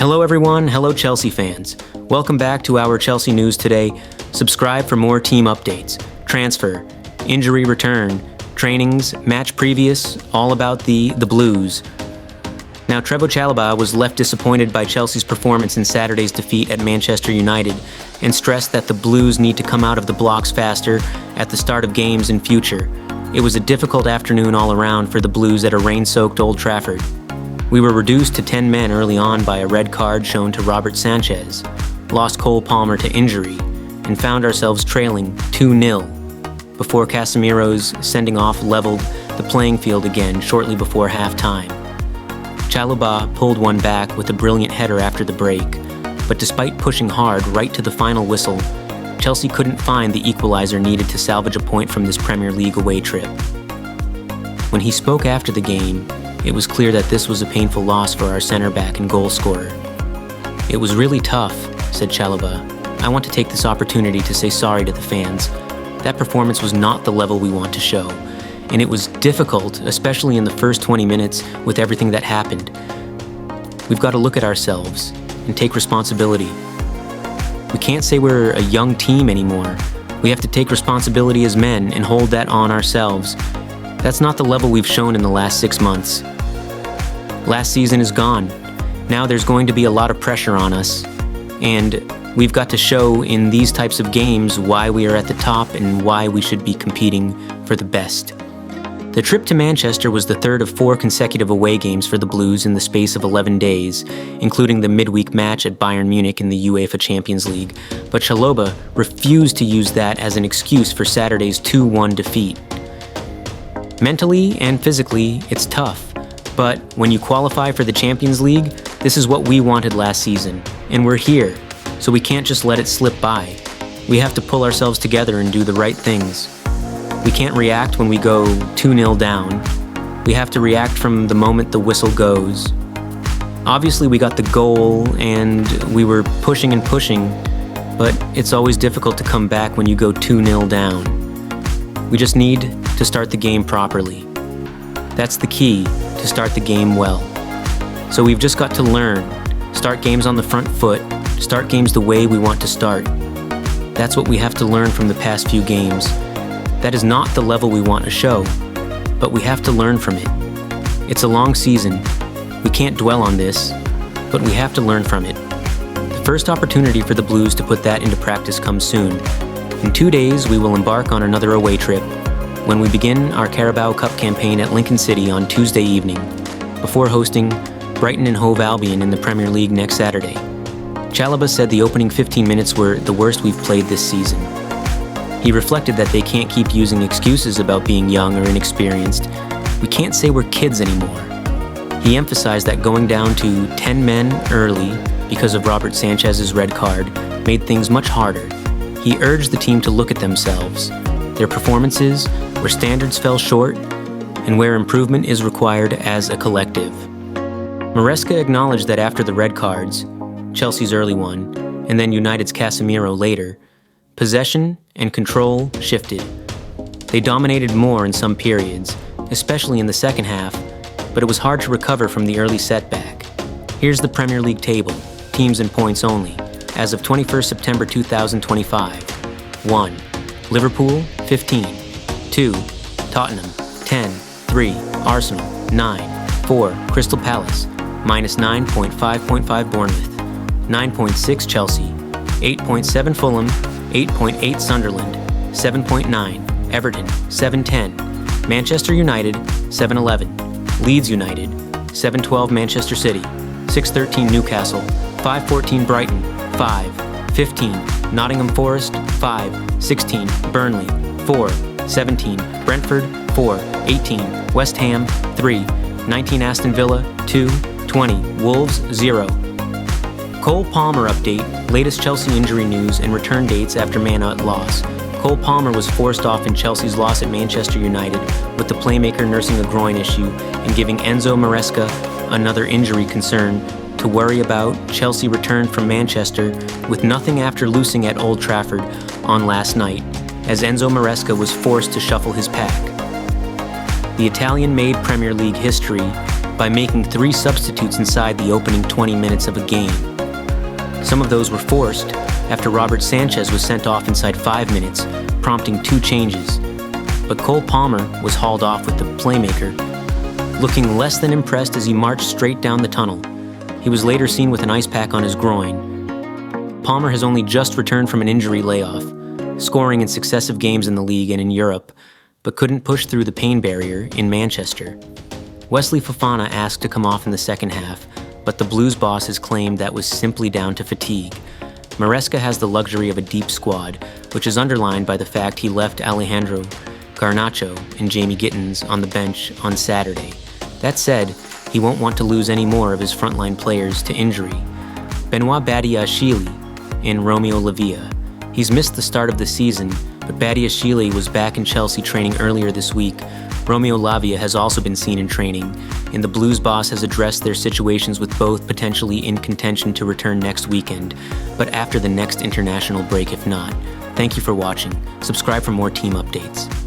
Hello everyone, hello Chelsea fans. Welcome back to our Chelsea news today. Subscribe for more team updates, transfer, injury return, trainings, match previous, all about the Blues. Now, Trevoh Chalobah was left disappointed by Chelsea's performance in Saturday's defeat at Manchester United and stressed that the Blues need to come out of the blocks faster at the start of games in future. It was a difficult afternoon all around for the Blues at a rain-soaked Old Trafford. We were reduced to 10 men early on by a red card shown to Robert Sanchez, lost Cole Palmer to injury, and found ourselves trailing 2-0 before Casemiro's sending off leveled the playing field again shortly before halftime. Chalobah pulled one back with a brilliant header after the break, but despite pushing hard right to the final whistle, Chelsea couldn't find the equalizer needed to salvage a point from this Premier League away trip. When he spoke after the game, it was clear that this was a painful loss for our center-back and goal scorer. "It was really tough," said Chalobah. "I want to take this opportunity to say sorry to the fans. That performance was not the level we want to show, and it was difficult, especially in the first 20 minutes with everything that happened. We've got to look at ourselves and take responsibility. We can't say we're a young team anymore. We have to take responsibility as men and hold that on ourselves. That's not the level we've shown in the last 6 months. Last season is gone. Now there's going to be a lot of pressure on us, and we've got to show in these types of games why we are at the top and why we should be competing for the best." The trip to Manchester was the third of 4 consecutive away games for the Blues in the space of 11 days, including the midweek match at Bayern Munich in the UEFA Champions League, but Chalobah refused to use that as an excuse for Saturday's 2-1 defeat. "Mentally and physically, it's tough, but when you qualify for the Champions League, this is what we wanted last season, and we're here, so we can't just let it slip by. We have to pull ourselves together and do the right things. We can't react when we go 2-0 down. We have to react from the moment the whistle goes. Obviously, we got the goal, and we were pushing and pushing, but it's always difficult to come back when you go 2-0 down. We just need to start the game properly. That's the key, to start the game well. So we've just got to learn, start games on the front foot, start games the way we want to start. That's what we have to learn from the past few games. That is not the level we want to show, but we have to learn from it. It's a long season. We can't dwell on this, but we have to learn from it. The first opportunity for the Blues to put that into practice comes soon. In 2 days, we will embark on another away trip when we begin our Carabao Cup campaign at Lincoln City on Tuesday evening, before hosting Brighton and Hove Albion in the Premier League next Saturday. Chalobah said the opening 15 minutes were the worst we've played this season. He reflected that they can't keep using excuses about being young or inexperienced. We can't say we're kids anymore. He emphasized that going down to 10 men early because of Robert Sanchez's red card made things much harder. He urged the team to look at themselves, their performances, where standards fell short, and where improvement is required as a collective. Maresca acknowledged that after the red cards, Chelsea's early one, and then United's Casemiro later, possession and control shifted. They dominated more in some periods, especially in the second half, but it was hard to recover from the early setback. Here's the Premier League table, teams and points only, as of 21st September 2025. 1. Liverpool, 15. 2. Tottenham, 10. 3. Arsenal, 9. 4. Crystal Palace, minus 9.5.5 Bournemouth, 9.6 Chelsea, 8.7 Fulham, 8.8 Sunderland, 7.9 Everton, 7.10 Manchester United, 7.11 Leeds United, 7.12 Manchester City, 6.13 Newcastle, 5.14 Brighton, 5.15 Nottingham Forest, 5.16 Burnley, 4.17 Brentford, 4.18 West Ham, 3.19 Aston Villa, 2.20 Wolves, 0. Cole Palmer update, latest Chelsea injury news and return dates after Man-Ut loss. Cole Palmer was forced off in Chelsea's loss at Manchester United, with the playmaker nursing a groin issue and giving Enzo Maresca, another injury concern, to worry about. Chelsea returned from Manchester with nothing after losing at Old Trafford on last night, as Enzo Maresca was forced to shuffle his pack. The Italian made Premier League history by making 3 substitutes inside the opening 20 minutes of a game. Some of those were forced after Robert Sanchez was sent off inside 5 minutes, prompting 2 changes. But Cole Palmer was hauled off with the playmaker, looking less than impressed as he marched straight down the tunnel. He was later seen with an ice pack on his groin. Palmer has only just returned from an injury layoff, scoring in successive games in the league and in Europe, but couldn't push through the pain barrier in Manchester. Wesley Fofana asked to come off in the second half, but the Blues boss has claimed that was simply down to fatigue. Maresca has the luxury of a deep squad, which is underlined by the fact he left Alejandro Garnacho and Jamie Gittins on the bench on Saturday. That said, he won't want to lose any more of his frontline players to injury. Benoit Badiashile and Romeo Lavia. He's missed the start of the season, but Badiashile was back in Chelsea training earlier this week. Romeo Lavia has also been seen in training, and the Blues boss has addressed their situations with both potentially in contention to return next weekend, but after the next international break if not. Thank you for watching. Subscribe for more team updates.